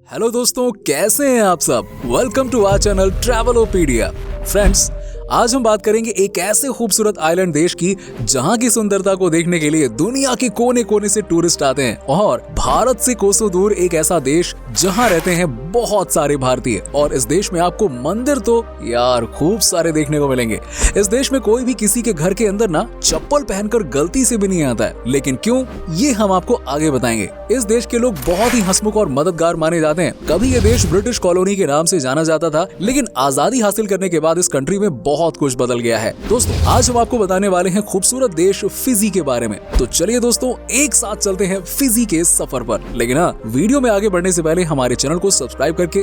Hello दोस्तों, कैसे हैं आप सब। Welcome to our channel Travelopedia. Friends, आज हम बात करेंगे एक ऐसे खूबसूरत आइलैंड देश की जहां की सुंदरता को देखने के लिए दुनिया के कोने कोने से टूरिस्ट आते हैं। और भारत से कोसों दूर एक ऐसा देश जहां रहते हैं बहुत सारे भारतीय। और इस देश में आपको मंदिर तो यार खूब सारे देखने को मिलेंगे। इस देश में कोई भी किसी के घर के अंदर ना चप्पल पहनकर गलती से भी नहीं आता है। लेकिन क्यों, ये हम आपको आगे बताएंगे। इस देश के लोग बहुत ही हंसमुख और मददगार माने जाते हैं। कभी ये देश ब्रिटिश कॉलोनी के नाम से जाना जाता था, लेकिन आजादी हासिल करने के बाद इस कंट्री में बहुत कुछ बदल गया है। दोस्तों, आज हम आपको बताने वाले हैं खूबसूरत देश फिजी के बारे में। तो चलिए दोस्तों, एक साथ चलते हैं फिजी के सफर पर। लेकिन हाँ, वीडियो में आगे बढ़ने से पहले हमारे चैनल को सब्सक्राइब करके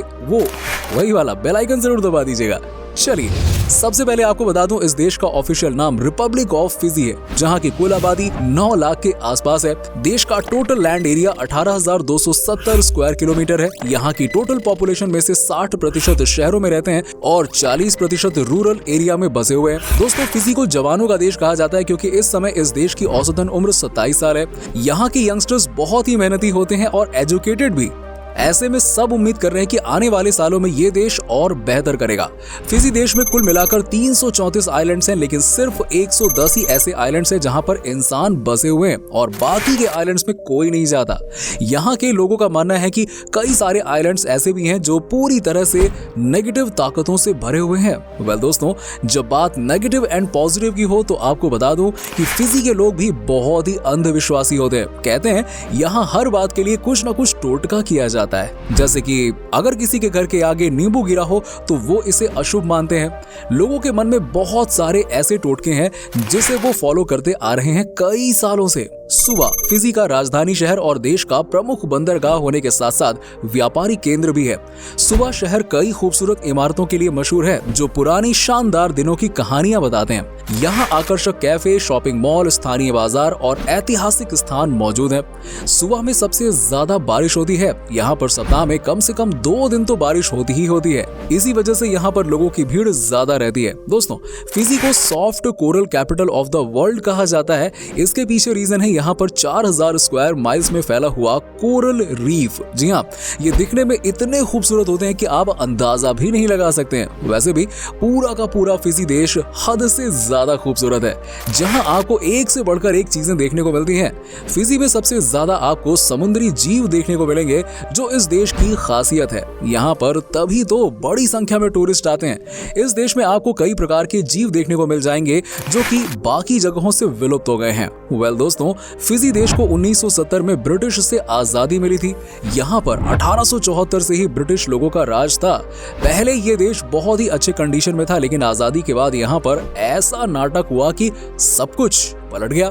वही वाला बेल आइकन जरूर दबा दीजिएगा। चलिए, सबसे पहले आपको बता दूं, इस देश का ऑफिशियल नाम रिपब्लिक ऑफ फिजी है, जहां की कुल आबादी 9 लाख के आसपास है। देश का total land area 18,270 square kilometre है। यहां की टोटल पॉपुलेशन में से 60% शहरों में रहते हैं और 40% रूरल एरिया में बसे हुए हैं। दोस्तों, फिजी को जवानों का देश कहा जाता है क्योंकि इस समय इस देश की औसतन उम्र 27 साल है। यहाँ के यंगस्टर्स बहुत ही मेहनती होते हैं और एजुकेटेड भी। ऐसे में सब उम्मीद कर रहे हैं कि आने वाले सालों में ये देश और बेहतर करेगा। फिजी देश में कुल मिलाकर 334 आइलैंड्स हैं, लेकिन सिर्फ 110 ही ऐसे आइलैंड्स हैं जहां पर इंसान बसे हुए हैं और बाकी के आइलैंड्स में कोई नहीं जाता। यहाँ के लोगों का मानना है कि कई सारे आइलैंड्स ऐसे भी हैं जो पूरी तरह से नेगेटिव ताकतों से भरे हुए हैं। वेल दोस्तों, जब बात नेगेटिव एंड पॉजिटिव की हो तो आपको बता दूं कि फिजी के लोग भी बहुत ही अंधविश्वासी होते हैं। कहते हैं यहाँ हर बात के लिए कुछ न कुछ टोटका किया जाता है। जैसे कि अगर किसी के घर के आगे नींबू गिरा हो तो वो इसे अशुभ मानते हैं। लोगों के मन में बहुत सारे ऐसे टोटके हैं जिसे वो फॉलो करते आ रहे हैं कई सालों से। सुवा फिजी का राजधानी शहर और देश का प्रमुख बंदरगाह होने के साथ साथ व्यापारी केंद्र भी है। सुवा शहर कई खूबसूरत इमारतों के लिए मशहूर है जो पुरानी शानदार दिनों की कहानियां बताते हैं। यहाँ आकर्षक कैफे, शॉपिंग मॉल, स्थानीय बाजार और ऐतिहासिक स्थान मौजूद हैं। सुवा में सबसे ज्यादा बारिश होती है। यहाँ पर सप्ताह में कम से कम 2 दिन तो बारिश होती ही होती है। इसी वजह से यहाँ पर लोगों की भीड़ ज्यादा रहती है। दोस्तों, फिजी को soft coral capital of the world कहा जाता है। इसके पीछे रीजन है यहाँ पर 4000 स्क्वायर माइल्स में फैला हुआ कोरल रीफ। जी हाँ, ये दिखने में इतने खूबसूरत होते हैं कि आप अंदाजा भी नहीं लगा सकते हैं। वैसे भी पूरा का पूरा फिजी देश हद से ज्यादा खूबसूरत है, जहां आपको एक से बढ़कर एक चीजें देखने को मिलती हैं। फिजी में सबसे ज्यादा आपको समुद्री जीव देखने को मिलेंगे, जो इस देश की खासियत है। यहाँ पर तभी तो बड़ी संख्या में टूरिस्ट आते हैं। इस देश में आपको कई प्रकार के जीव देखने को मिल जाएंगे जो कि बाकी जगहों से विलुप्त हो गए हैं। वेल दोस्तों, फिजी देश को 1970 में ब्रिटिश से आजादी मिली थी। यहाँ पर 1874 से ही ब्रिटिश लोगों का राज था। पहले ये देश बहुत ही अच्छे कंडीशन में था, लेकिन आजादी के बाद यहाँ पर ऐसा नाटक हुआ कि सब कुछ पलट गया।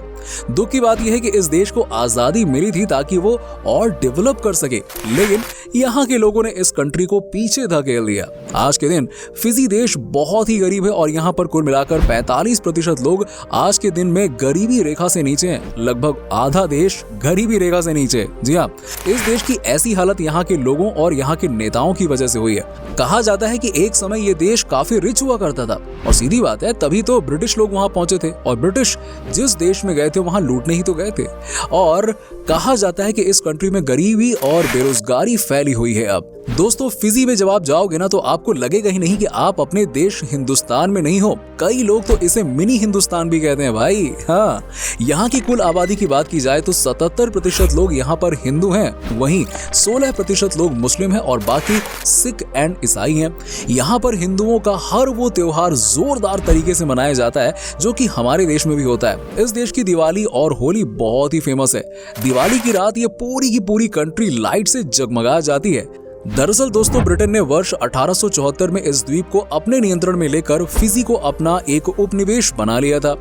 दुख की बात यह है कि इस देश को आजादी मिली थी ताकि वो और डेवलप कर सके, लेकिन यहाँ के लोगों ने इस कंट्री को पीछे धकेल दिया। आज के दिन फिजी देश बहुत ही गरीब है और यहाँ पर कुल मिलाकर 45% लोग आज के दिन में गरीबी रेखा से नीचे हैं। लगभग आधा देश गरीबी रेखा से नीचे। जी हाँ, इस देश की ऐसी हालत यहाँ के लोगों और यहाँ के नेताओं की वजह से हुई है। कहा जाता है कि एक समय ये देश काफी रिच हुआ करता था और सीधी बात है, तभी तो ब्रिटिश लोग वहां पहुंचे थे और ब्रिटिश जिस देश में गए थे वहां लूटने ही तो गए थे। और कहा जाता है कि इस कंट्री में गरीबी और बेरोजगारी फैली हुई है। अब दोस्तों, फिजी में जब आप जाओगे ना तो आपको लगेगा ही नहीं कि आप अपने देश हिंदुस्तान में नहीं हो। कई लोग तो इसे मिनी हिंदुस्तान भी कहते हैं भाई। हाँ, यहाँ की कुल आबादी की बात की जाए तो 77% लोग यहाँ पर हिंदू हैं, वहीं 16% लोग मुस्लिम हैं और बाकी सिख एंड ईसाई हैं। यहाँ पर हिंदुओं का हर वो त्योहार जोरदार तरीके से मनाया जाता है जो कि हमारे देश में भी होता है। इस देश की दिवाली और होली बहुत ही फेमस है। दिवाली की रात ये पूरी की पूरी कंट्री लाइट से जगमगा जाती है। दरअसल दोस्तों, ब्रिटेन ने वर्ष 1874 में इस द्वीप को अपने नियंत्रण में लेकर फिजी को अपना एक उपनिवेश बना लिया था।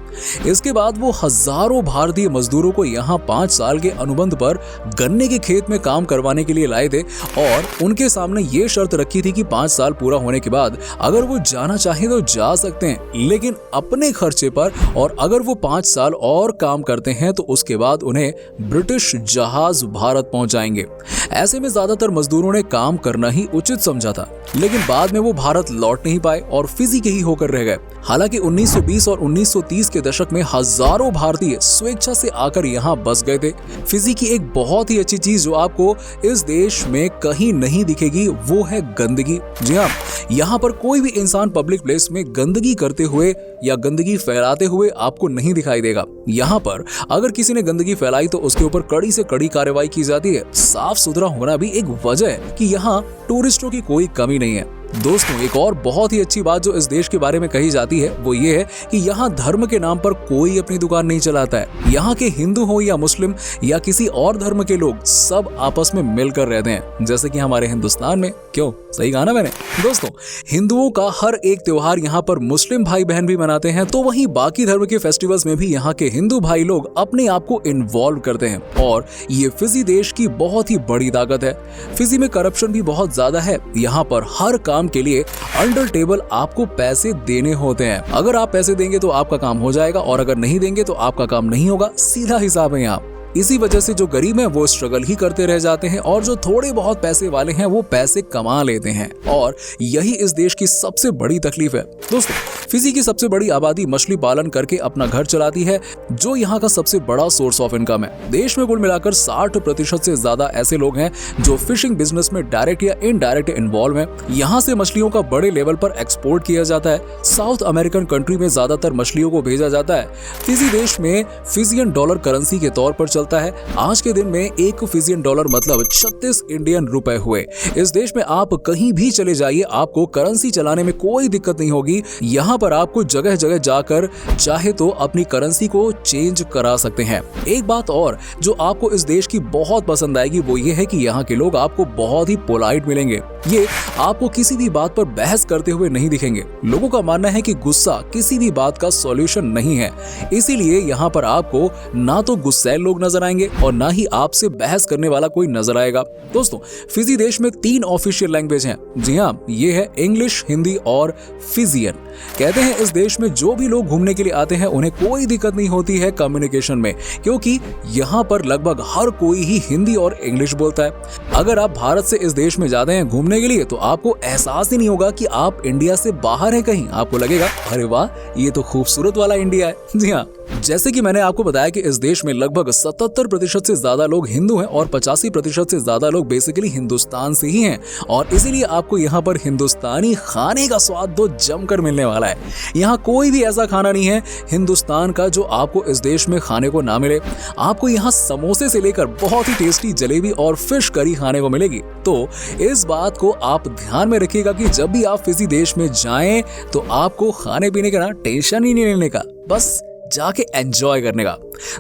इसके बाद वो हजारों भारतीय मजदूरों को यहाँ 5 साल के अनुबंध पर गन्ने के खेत में काम करवाने के लिए लाए थे और उनके सामने ये शर्त रखी थी कि 5 साल पूरा होने के बाद अगर वो जाना चाहे तो जा सकते हैं, लेकिन अपने खर्चे पर। और अगर वो 5 साल और काम करते हैं तो उसके बाद उन्हें ब्रिटिश जहाज भारत पहुंच जाएंगे। ऐसे में ज्यादातर मजदूरों ने काम काम करना ही उचित समझा था, लेकिन बाद में वो भारत लौट नहीं पाए और फिजी के ही होकर रह गए। हालांकि 1920 और 1930 के दशक में हजारों भारतीय स्वेच्छा से आकर यहाँ बस गए थे। फिजी की एक बहुत ही अच्छी चीज जो आपको इस देश में कहीं नहीं दिखेगी वो है गंदगी। जी हाँ, यहाँ पर कोई भी इंसान पब्लिक प्लेस में गंदगी करते हुए या गंदगी फैलाते हुए आपको नहीं दिखाई देगा। यहाँ पर अगर किसी ने गंदगी फैलाई तो उसके ऊपर कड़ी से कड़ी कार्रवाई की जाती है। साफ सुथरा होना भी एक वजह है कि यहाँ टूरिस्टों की कोई कमी नहीं है। दोस्तों, एक और बहुत ही अच्छी बात जो इस देश के बारे में कही जाती है वो ये है कि यहाँ धर्म के नाम पर कोई अपनी दुकान नहीं चलाता है। यहाँ के हिंदू हो या मुस्लिम या किसी और धर्म के लोग सब आपस में मिलकर रहते हैं, जैसे कि हमारे हिंदुस्तान में। क्यों, सही कहा ना मैंने? दोस्तों, हिंदुओं का हर एक त्योहार यहाँ पर मुस्लिम भाई बहन भी मनाते हैं, तो वहीं बाकी धर्म के फेस्टिवल्स में भी यहाँ के हिंदू भाई लोग अपने आप को इन्वॉल्व करते हैं और ये फिजी देश की बहुत ही बड़ी ताकत है। फिजी में करप्शन भी बहुत ज्यादा है। यहाँ पर हर काम के लिए अंडर टेबल आपको पैसे देने होते हैं। अगर आप पैसे देंगे तो आपका काम हो जाएगा और अगर नहीं देंगे तो आपका काम नहीं होगा। सीधा हिसाब है यहाँ। इसी वजह से जो गरीब हैं वो स्ट्रगल ही करते रह जाते हैं और जो थोड़े बहुत पैसे वाले हैं वो पैसे कमा लेते हैं और यही इस देश की सबसे बड़ी तकलीफ है। दोस्तों, फिजी की सबसे बड़ी आबादी मछली पालन करके अपना घर चलाती है, जो यहाँ का सबसे बड़ा सोर्स ऑफ इनकम है। देश में कुल मिलाकर 60% से ज्यादा ऐसे लोग हैं जो फिशिंग बिजनेस में डायरेक्ट या इनडायरेक्ट इन्वॉल्व हैं। यहाँ से मछलियों का बड़े लेवल पर एक्सपोर्ट किया जाता है। साउथ अमेरिकन कंट्री में ज्यादातर मछलियों को भेजा जाता है। फिजी देश में फिजियन डॉलर करेंसी के तौर पर चलता है। आज के दिन में एक फिजियन डॉलर मतलब 36 इंडियन रुपए हुए। इस देश में आप कहीं भी चले जाइए, आपको करेंसी चलाने में कोई दिक्कत नहीं होगी। यहाँ पर आपको जगह जगह जाकर चाहे तो अपनी करेंसी को चेंज करा सकते हैं। एक बात और जो आपको इस देश की बहुत पसंद आएगी वो ये है कि यहाँ के लोग आपको बहुत ही पोलाइट मिलेंगे। ये आपको किसी भी बात पर बहस करते हुए नहीं दिखेंगे। लोगों का मानना है कि गुस्सा किसी भी बात का सॉल्यूशन नहीं है, इसीलिए यहाँ पर आपको ना तो गुस्सैल लोग नजर आएंगे और ना ही आपसे बहस करने वाला कोई नजर आएगा। दोस्तों, फिजी देश में 3 ऑफिशियल लैंग्वेज हैं। जी हाँ, ये है इंग्लिश, हिंदी और फिजियन। कहते हैं इस देश में जो भी लोग घूमने के लिए आते हैं उन्हें कोई दिक्कत नहीं होती है कम्युनिकेशन में, क्योंकि यहाँ पर लगभग हर कोई ही हिंदी और इंग्लिश बोलता है। अगर आप भारत से इस देश में जाते हैं घूमने के लिए तो आपको एहसास ही नहीं होगा कि आप इंडिया से बाहर हैं कहीं। आपको लगेगा अरे वाह, ये तो खूबसूरत वाला इंडिया है। जी हाँ, जैसे कि मैंने आपको बताया कि इस देश में लगभग 77% से ज्यादा लोग हिंदू हैं और 85% से ज्यादा लोग बेसिकली हिंदुस्तान से ही हैं और इसीलिए आपको यहाँ पर हिंदुस्तानी खाने का स्वाद तो जमकर मिलने वाला है। यहाँ कोई भी ऐसा खाना नहीं है हिंदुस्तान का जो आपको इस देश में खाने को ना मिले। आपको यहाँ समोसे से लेकर बहुत ही टेस्टी जलेबी और फिश करी खाने को मिलेगी। तो इस बात को आप ध्यान में रखिएगा कि जब भी आप किसी देश में जाएं तो आपको खाने पीने का ना टेंशन ही नहीं लेने का, बस जाके एंजॉय करने का।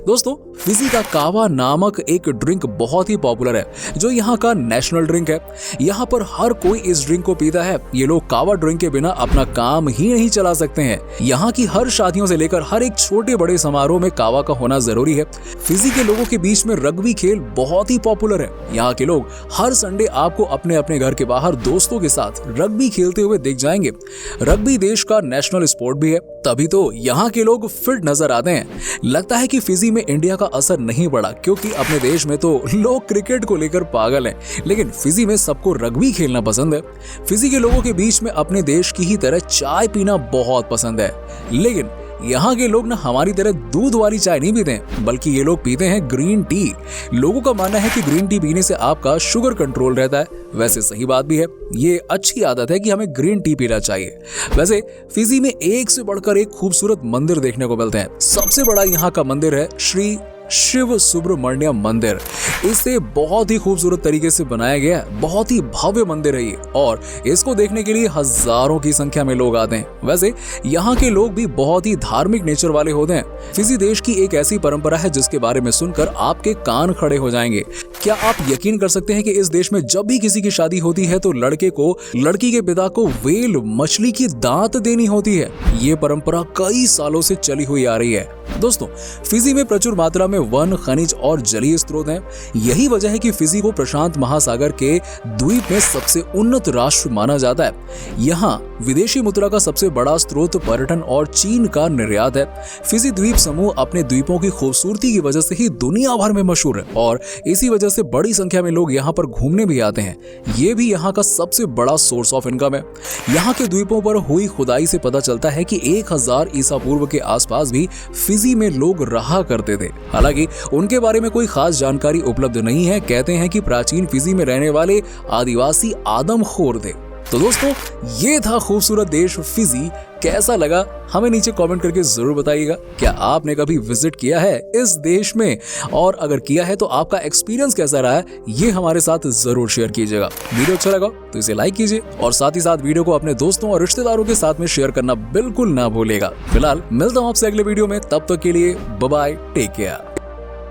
दोस्तों, फिजी का कावा नामक एक ड्रिंक बहुत ही पॉपुलर है जो यहाँ का नेशनल ड्रिंक है। यहाँ पर हर कोई इस ड्रिंक को पीता है। ये लोग कावा ड्रिंक के बिना अपना काम ही नहीं चला सकते हैं। यहाँ की हर शादियों से लेकर हर एक छोटे बड़े समारोह में कावा का होना जरूरी है। फिजी के लोगों के बीच में रग्बी खेल बहुत ही पॉपुलर है। यहाँ के लोग हर संडे आपको अपने अपने घर के बाहर दोस्तों के साथ रग्बी खेलते हुए दिख जाएंगे। रग्बी देश का नेशनल स्पोर्ट भी है, तभी तो यहाँ के लोग फिट नजर आते हैं। लगता है कि फिजी में इंडिया का असर नहीं पड़ा, क्योंकि अपने देश में तो लोग क्रिकेट को लेकर पागल हैं, लेकिन फिजी में सबको रग्बी खेलना पसंद है। फिजी के लोगों के बीच में अपने देश की ही तरह चाय पीना बहुत पसंद है, लेकिन यहाँ के लोग ना हमारी तरह दूध वाली चाय नहीं पीते हैं, बल्कि ये लोग पीते हैं ग्रीन टी। लोगों का मानना है कि ग्रीन टी पीने से आपका शुगर कंट्रोल रहता है। वैसे सही बात भी है, ये अच्छी आदत है कि हमें ग्रीन टी पीना चाहिए। वैसे फिजी में एक से बढ़कर एक खूबसूरत मंदिर देखने को मिलते हैं। सबसे बड़ा यहाँ का मंदिर है श्री शिव सुब्रमण्य मंदिर। इसे बहुत ही खूबसूरत तरीके से बनाया गया है, बहुत ही भव्य मंदिर है ये और इसको देखने के लिए हजारों की संख्या में लोग आते हैं। वैसे यहाँ के लोग भी बहुत ही धार्मिक नेचर वाले होते हैं। फिजी देश की एक ऐसी परंपरा है जिसके बारे में सुनकर आपके कान खड़े हो जाएंगे। क्या आप यकीन कर सकते हैं कि इस देश में जब भी किसी की शादी होती है तो लड़के को लड़की के पिता को व्हेल मछली की दांत देनी होती है। ये परंपरा कई सालों से चली हुई आ रही है। दोस्तों, फिजी में प्रचुर मात्रा में वन, खनिज और जलीय स्रोत हैं। यही वजह है कि फिजी को प्रशांत महासागर के द्वीप में सबसे उन्नत राष्ट्र माना जाता है। यहाँ विदेशी मुद्रा का सबसे बड़ा स्रोत पर्यटन और चीन का निर्यात है। फिजी द्वीप समूह अपने द्वीपों की खूबसूरती की वजह से ही दुनिया भर में मशहूर है और इसी वजह से बड़ी संख्या में लोग यहाँ पर घूमने भी आते हैं। ये भी यहाँ का सबसे बड़ा सोर्स ऑफ इनकम है। यहाँ के द्वीपों पर हुई खुदाई से पता चलता है कि 1000 ईसा पूर्व के आसपास भी फिजी में लोग रहा करते थे। हालांकि उनके बारे में कोई खास जानकारी उपलब्ध नहीं है। कहते हैं कि प्राचीन फिजी में रहने वाले आदिवासी आदमखोर थे। तो दोस्तों, ये था खूबसूरत देश फिजी। कैसा लगा हमें नीचे कमेंट करके जरूर बताइएगा। क्या आपने कभी विजिट किया है इस देश में, और अगर किया है तो आपका एक्सपीरियंस कैसा रहा है ये हमारे साथ जरूर शेयर कीजिएगा। वीडियो अच्छा लगा तो इसे लाइक कीजिए और साथ ही साथ वीडियो को अपने दोस्तों और रिश्तेदारों के साथ में शेयर करना बिल्कुल ना भूलेगा। फिलहाल मिलता हूँ आपसे अगले वीडियो में, तब तक के लिए बाय बाय, टेक केयर।